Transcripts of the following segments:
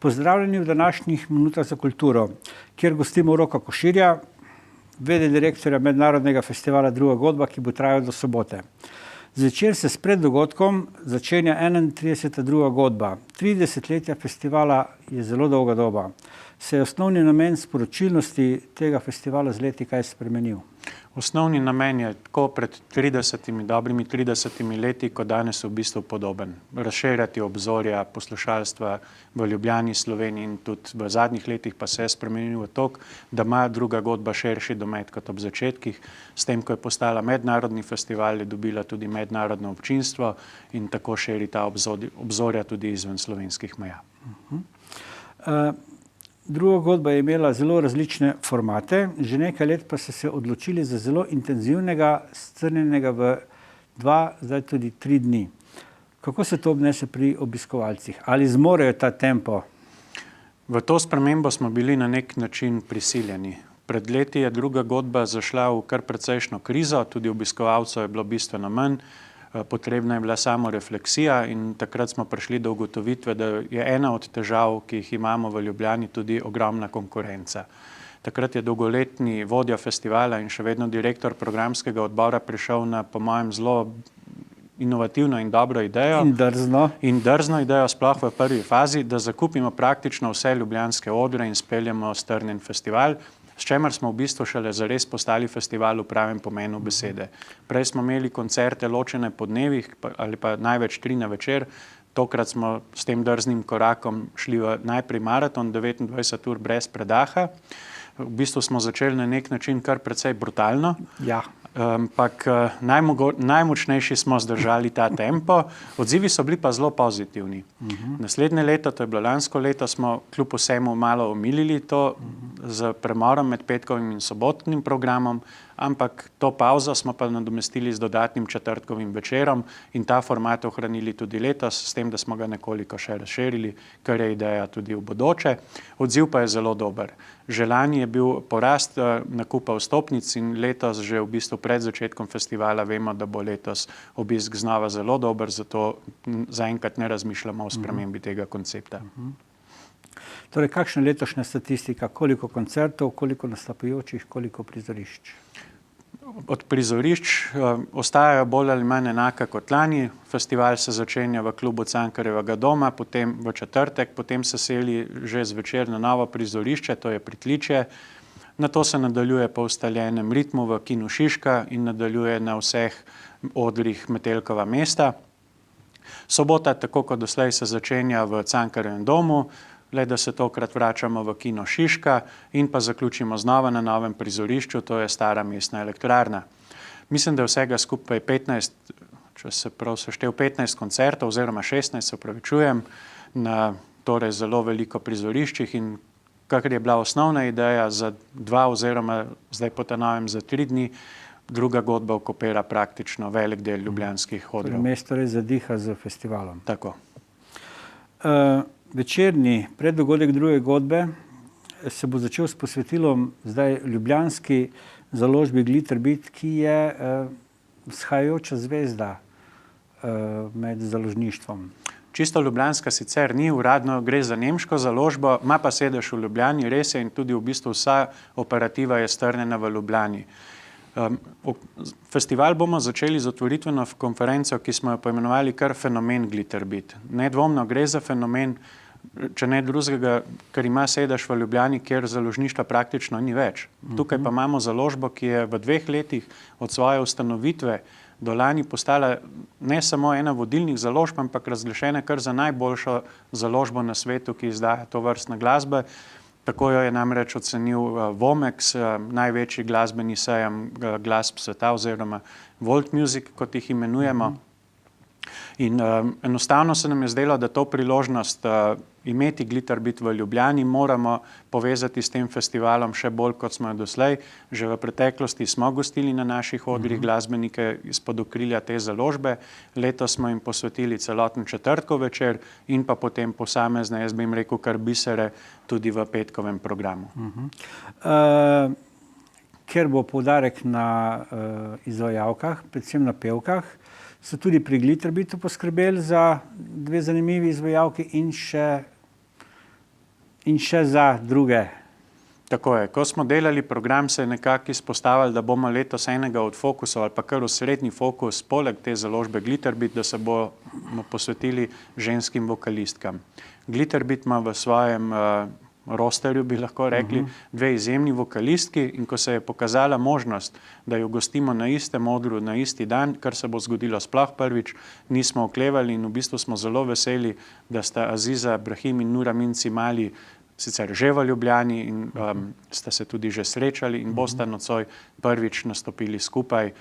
Pozdravljeni v današnjih Minutah za kulturo, kjer gostimo Roka Koširja, v.d. direktorja Mednarodnega festivala Druga godba, ki bo trajal do sobote. Zvečer se s preddogodkom začenja 31. Druga godba. 30 letja festivala je zelo dolga doba. Se je osnovni namen sporočilnosti tega festivala z leti kaj spremenil? Osnovni namen je tako pred dobrimi 30 leti, kot danes v bistvu podoben. Razširjati obzorja poslušalstva v Ljubljani, Sloveniji in tudi v zadnjih letih pa se je spremenil v to, da ima Druga godba širši domet kot ob začetkih. S tem, ko je postala mednarodni festival, je dobila tudi mednarodno občinstvo in tako širi ta obzorja tudi izven slovenskih meja. Druga godba je imela zelo različne formate, že nekaj let pa so se odločili za zelo intenzivnega, strnjenega v 2, zdaj tudi 3 dni. Kako se to obnese pri obiskovalcih? Ali zmorejo ta tempo? V to spremembo smo bili na nek način prisiljeni. Pred leti je Druga godba zašla v kar precejšno krizo, tudi obiskovalcev je bilo bistveno manj. Potrebna je bila samo refleksija in takrat smo prišli do ugotovitve, da je ena od težav, ki jih imamo v Ljubljani, tudi ogromna konkurenca. Takrat je dolgoletni vodja festivala in še vedno direktor programskega odbora prišel na, po mojem, zelo inovativno in dobro idejo. In drzno idejo, sploh v prvi fazi, da zakupimo praktično vse ljubljanske odre in speljemo strnjen festival, s čemer smo v bistvu šele zares postali festival v pravem pomenu besede. Prej smo imeli koncerte ločene po dnevih ali pa največ 3 na večer. Tokrat smo s tem drznim korakom šli v najprej maraton, 29 ur brez predaha. V bistvu smo začeli na nek način kar precej brutalno. Ja. Ampak najmočnejši smo zdržali ta tempo. Odzivi so bili pa zelo pozitivni. Naslednje leto, to je bilo lansko leto, smo kljub vsemu malo omilili to z premorom med petkovim in sobotnim programom, ampak to pavzo smo pa nadomestili z dodatnim četrtkovim večerom in ta format ohranili tudi letos, s tem, da smo ga nekoliko še razširili, kar je ideja tudi v bodoče. Odziv pa je zelo dober. Že lani je bil porast nakupa vstopnic in letos že v bistvu pred začetkom festivala vemo, da bo letos obisk znova zelo dober, zato zaenkrat ne razmišljamo o spremembi tega koncepta. Torej, kakšna je letošnja statistika? Koliko koncertov, koliko nastopajočih, koliko prizorišč? Od prizorišč ostajajo bolj ali manj enaka kot lani. Festival se začenja v klubu Cankarjevega doma, potem v četrtek, potem se seli že zvečer na novo prizorišče, to je Pritličje. Nato se nadaljuje po ustaljenem ritmu v Kinu Šiška in nadaljuje na vseh odrih Metelkova mesta. Sobota, tako kot doslej, se začenja v Cankarjevem domu, le da se tokrat vračamo v Kino Šiška in pa zaključimo znova na novem prizorišču, to je Stara mestna elektrarna. Mislim, da je vsega skupaj 15, če se prav seštel, 15 koncertov oziroma 16, se opravičujem, na torej zelo veliko prizoriščih in kar je bila osnovna ideja za 2 oziroma zdaj po ta novem za 3 dni, Druga godba okupira praktično velik del ljubljanskih odrov. Mesto res zadiha z festivalom. Tako. Večerni preddogodek Druge godbe se bo začel s posvetilom zdaj ljubljanski založbi Glitterbit, ki je vzhajajoča zvezda med založništvom. Čisto ljubljanska sicer ni, uradno gre za nemško založbo, ima pa sedež v Ljubljani, res je, in tudi v bistvu vsa operativa je strnjena v Ljubljani. Festival bomo začeli z otvoritveno konferenco, ki smo jo poimenovali kar fenomen Glitterbit. Nedvomno gre za fenomen, če ne drugega, ker ima sedež v Ljubljani, kjer založništva praktično ni več. Tukaj pa imamo založbo, ki je v 2 letih od svoje ustanovitve do lani postala ne samo ena vodilnih založb, ampak razglašena kar za najboljšo založbo na svetu, ki izdaja tovrstne glasbe. Tako jo je namreč ocenil Vomex, največji glasbeni sejem glasb sveta oziroma World Music, kot jih imenujemo. In enostavno se nam je zdelo, da to priložnost imeti Glitterbit v Ljubljani moramo povezati s tem festivalom še bolj, kot smo jo doslej. Že v preteklosti smo gostili na naših odrih glasbenike izpod okrilja te založbe. Letos smo jim posvetili celoten četrtkov večer in pa potem posamezne, jaz bi jim rekel, kar bisere tudi v petkovem programu. Ker bo poudarek na izvajalkah, predvsem na pevkah, so tudi pri Glitterbitu poskrbeli za 2 zanimivi izvajalki in še in še za druge. Tako je. Ko smo delali program, se je nekako izpostavili, da bomo letos enega od fokusov ali pa kar osrednji fokus, poleg te založbe Glitterbit, da se bomo posvetili ženskim vokalistkam. Glitterbit ima v svojem rosterju, bi lahko rekli, dve izjemni vokalistki in ko se je pokazala možnost, da jo gostimo na istem odru, na isti dan, kar se bo zgodilo sploh prvič, nismo oklevali in v bistvu smo zelo veseli, da sta Aziza Brahim in Nuramin Cimali sicer že v Ljubljani in sta se tudi že srečali in bosta nocoj prvič nastopili skupaj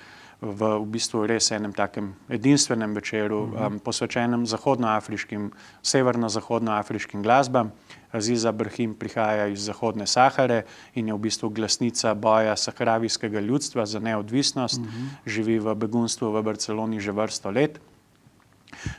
v bistvu res enem takem edinstvenem večeru, posvečenem zahodnoafriškim, severno-zahodnoafriškim glasbam. Aziza Brahim prihaja iz Zahodne Sahare in je v bistvu glasnica boja sahravijskega ljudstva za neodvisnost, živi v begunstvu v Barceloni že vrsto let.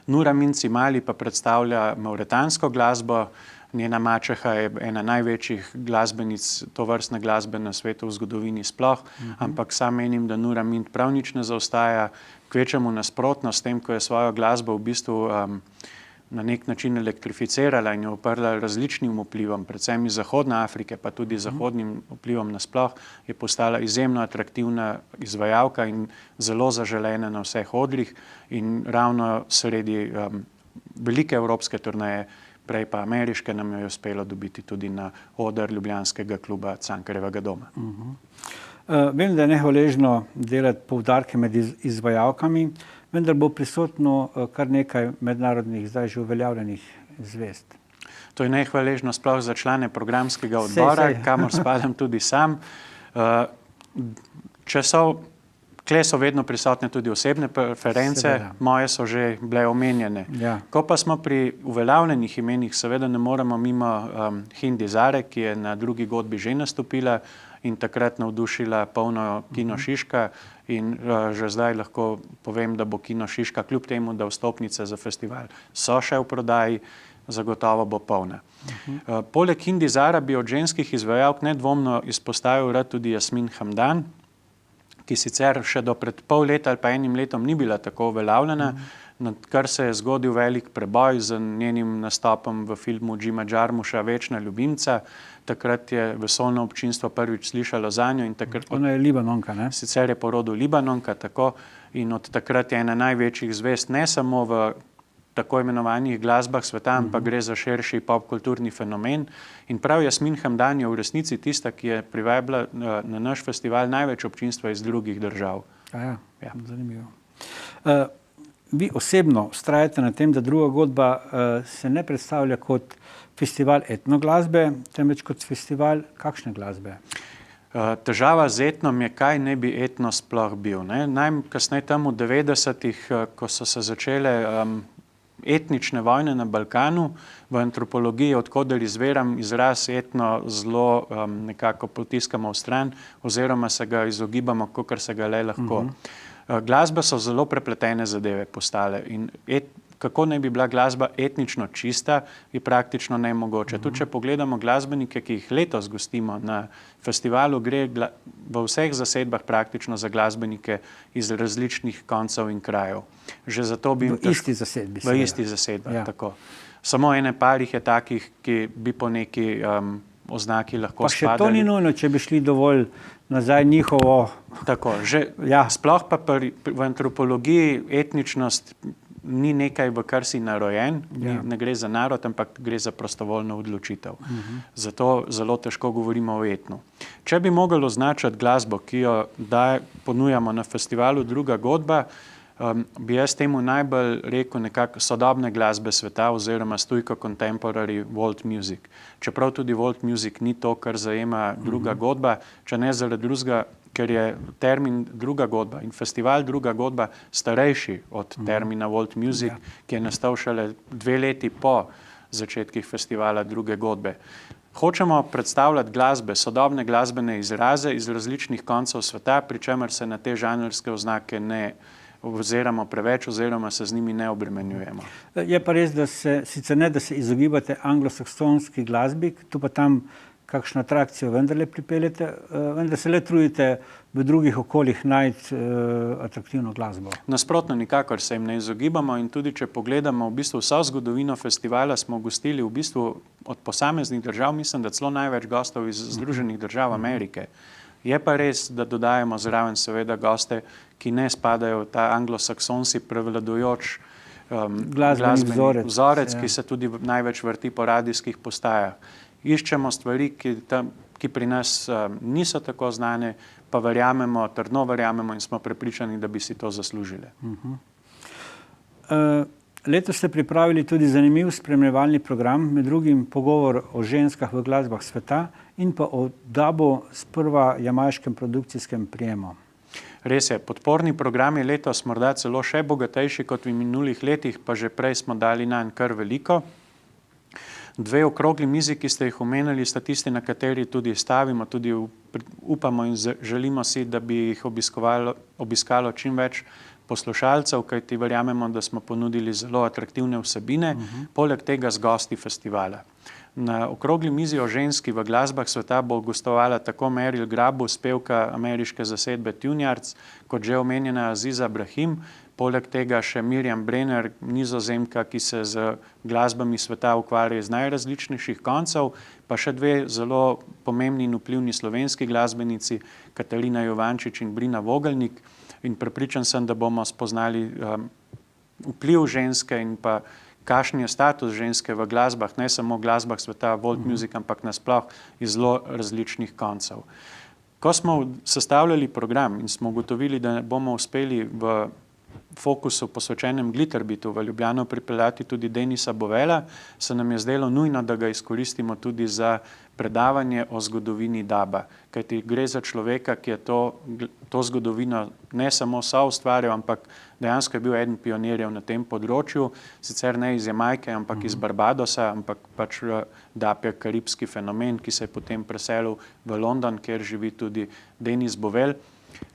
Nuramin Cimali pa predstavlja mauretansko glasbo. Njena mačeha je ena največjih glasbenic tovrstne glasbe na svetu v zgodovini sploh, ampak sam menim, da Nuramin prav nič ne zaostaja, kvečemu nasprotno s tem, ko je svojo glasbo v bistvu na nek način elektrificirala in jo uprla različnim vplivom, predvsem iz Zahodne Afrike, pa tudi zahodnim vplivom nasploh, je postala izjemno atraktivna izvajalka in zelo zaželena na vseh odrih in ravno sredi velike evropske turneje, prej pa ameriške, nam je uspelo dobiti tudi na oder ljubljanskega kluba Cankarjevega doma. Vem, da je nehvaležno delati poudarke med izvajalkami, vendar bo prisotno kar nekaj mednarodnih, zdaj že uveljavljenih zvezd. To je nehvaležno sploh za člane programskega odbora, kamor spadam tudi sam. Kle so vedno prisotne tudi osebne preference, moje so že bile omenjene. Ja. Ko pa smo pri uveljavljenih imenih, seveda ne moremo mimo Hindi Zare, ki je na drugi godbi že nastopila in takrat navdušila polno Kino Šiška in že zdaj lahko povem, da bo Kino Šiška kljub temu, da vstopnice za festival so še v prodaji, zagotovo bo polna. Poleg Hindi Zara bi od ženskih izvajalk nedvomno izpostavil rad tudi Jasmin Hamdan, ki sicer še do pred pol leta ali pa enim letom ni bila tako uveljavljena, kar se je zgodil velik preboj z njenim nastopom v filmu Jima Jarmusha Večna ljubimca. Takrat je vesoljno občinstvo prvič slišalo zanjo. Ona je Libanonka, ne? Sicer je po rodu Libanonka, tako, in od takrat je ena največjih zvezd, ne samo v tako imenovanih glasbah sveta, ampak gre za širši popkulturni fenomen. In prav Jasmin Hamdan je v resnici tista, ki je privabila na naš festival največ občinstva iz drugih držav. Ja. Zanimivo. Vi osebno vztrajate na tem, da druga godba se ne predstavlja kot festival etnoglasbe, temveč kot festival kakšne glasbe? Težava z etnom je, kaj ne bi etno sploh bil. Najkasneje tam v 90-ih, ko so se začele etnične vojne na Balkanu, v antropologiji, odkoder izviram, izraz etno zelo nekako potiskamo v stran oziroma se ga izogibamo, kakor se ga le lahko. Glasbe so zelo prepletene zadeve postale in kako naj bi bila glasba etnično čista, je praktično nemogoče. Tudi če pogledamo glasbenike, ki jih letos gostimo na festivalu, gre v vseh zasedbah praktično za glasbenike iz različnih koncev in krajev. Že zato bi v isti zasedbi. V isti zasedbi, tako. Samo ene par jih je takih, ki bi po neki oznaki lahko spadali. Pa še to ni nujno, če bi šli dovolj nazaj njihovo... Tako, sploh pa v antropologiji etničnost ni nekaj, v kar si narojen, ne gre za narod, ampak gre za prostovoljno odločitev. Zato zelo težko govorimo o etnu. Če bi mogli označiti glasbo, ki jo ponujamo na festivalu Druga godba, bi jaz temu najbolj rekel nekako sodobne glasbe sveta oziroma tujko contemporary world music. Čeprav tudi world music ni to, kar zajema Druga godba, če ne zaradi drugega, ker je termin Druga godba in festival Druga godba starejši od termina world music, ki je nastal šele 2 leti po začetkih festivala Druge godbe. Hočemo predstavljati glasbe, sodobne glasbene izraze iz različnih koncev sveta, pri čemer se na te žanrske oznake ne oziramo preveč oziroma se z njimi ne obremenjujemo. Je pa res, da se, sicer ne, da se izogibate anglosaksonski glasbi, tu pa tam kakšno atrakcijo vendarle pripeljete, vendar se le trudite v drugih okoljih najti atraktivno glasbo. Nasprotno, nikakor se jim ne izogibamo in tudi, če pogledamo v bistvu vso zgodovino festivala, smo gostili v bistvu od posameznih držav, mislim, da celo največ gostov iz Združenih držav Amerike. Je pa res, da dodajamo zraven seveda goste, ki ne spadajo v ta anglosaksonski prevladujoč glasbeni vzorec, ki se tudi največ vrti po radijskih postajah. Iščemo stvari, ki pri nas niso tako znane, pa verjamemo, trdno verjamemo in smo prepričani, da bi si to zaslužile. Letos ste pripravili tudi zanimiv spremljevalni program, med drugim pogovor o ženskah v glasbah sveta in pa o dubu s prva jamajškem produkcijskem prijemu. Res je, podporni program je letos morda celo še bogatejši kot v minulih letih, pa že prej smo dali nanj kar veliko. 2 okrogli mizi, ki ste jih omenili, sta tisti, na kateri tudi stavimo, tudi upamo in želimo si, da bi jih obiskalo čim več poslušalcev, kajti verjamemo, da smo ponudili zelo atraktivne vsebine, poleg tega z gosti festivala. Na okrogli mizi o ženski v glasbah sveta bo gostovala tako Meryl Grabus, pevka ameriške zasedbe Tune-Yards, kot že omenjena Aziza Brahim, poleg tega še Mirjam Brenner, Nizozemka, ki se z glasbami sveta ukvarja iz najrazličnejših koncev, pa še 2 zelo pomembni in vplivni slovenski glasbenici, Katarina Jovančič in Brina Vogelnik, in prepričan sem, da bomo spoznali vpliv ženske in pa kakšen je status ženske v glasbah, ne samo v glasbah sveta, world music, ampak nasploh iz zelo različnih koncev. Ko smo sestavljali program in smo ugotovili, da bomo uspeli v fokusu posvečenem Glitterbeatu v Ljubljano pripeljati tudi Denisa Bovela, se nam je zdelo nujno, da ga izkoristimo tudi za predavanje o zgodovini duba, kajti gre za človeka, ki je to zgodovino ne samo soustvarjal, ampak dejansko je bil eden pionirjev na tem področju, sicer ne iz Jamajke, ampak iz Barbadosa, ampak pač dub je karibski fenomen, ki se je potem preselil v London, kjer živi tudi Denis Bovell,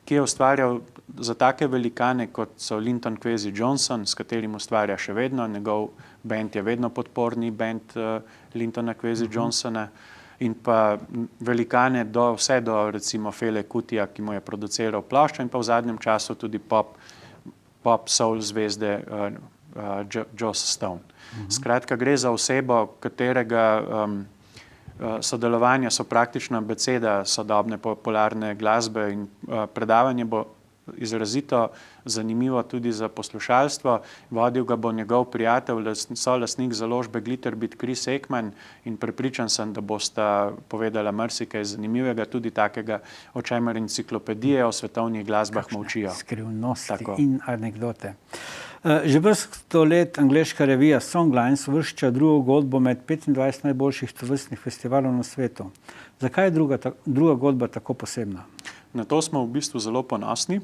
ki je ustvarjal za take velikane, kot so Linton Kwesi Johnson, s katerim ustvarja še vedno, njegov band je vedno podporni band Lintona Kwesi Johnsona, in pa velikane vse do recimo Fele Kutija, ki mu je produciral ploščo, in pa v zadnjem času tudi pop soul zvezde Joss Stone. Skratka, gre za osebo, katerega sodelovanja so praktično abeceda sodobne popularne glasbe in predavanje bo izrazito zanimivo tudi za poslušalstvo. Vodil ga bo njegov prijatelj, solastnik založbe Glitterbeat Chris Ekman, in prepričan sem, da bosta povedala marsikaj zanimivega, tudi takega, o čemer enciklopedije o svetovnih glasbah molčijo. Skrivnosti in anekdote. Že vrsto let angleška revija Songlines uvršča drugo godbo med 25 najboljših tovrstnih festivalov na svetu. Zakaj je druga godba tako posebna? Na to smo v bistvu zelo ponosni.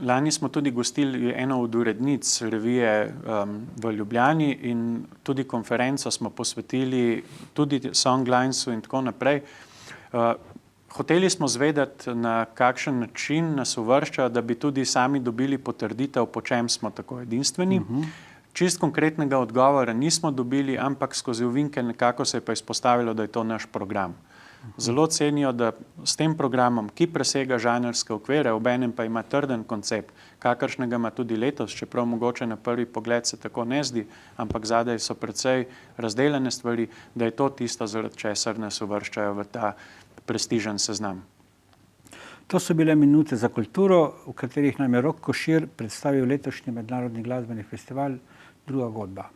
Lani smo tudi gostili eno od urednic revije v Ljubljani in tudi konferenco smo posvetili tudi Songlinesu in tako naprej. Hoteli smo zvedeti, na kakšen način nas uvrščajo, da bi tudi sami dobili potrditev, po čem smo tako edinstveni. Čist konkretnega odgovora nismo dobili, ampak skozi ovinke nekako se je pa izpostavilo, da je to naš program. Zelo cenijo, da s tem programom, ki presega žanrske okvire, obenem pa ima trden koncept, kakršnega ima tudi letos, čeprav mogoče na prvi pogled se tako ne zdi, ampak zadaj so precej razdeljene stvari, da je to tisto, zaradi česar nas uvrščajo v ta prestižen seznam. To so bile minute za kulturo, v katerih nam je Rok Košir predstavil letošnji mednarodni glasbeni festival Druga godba.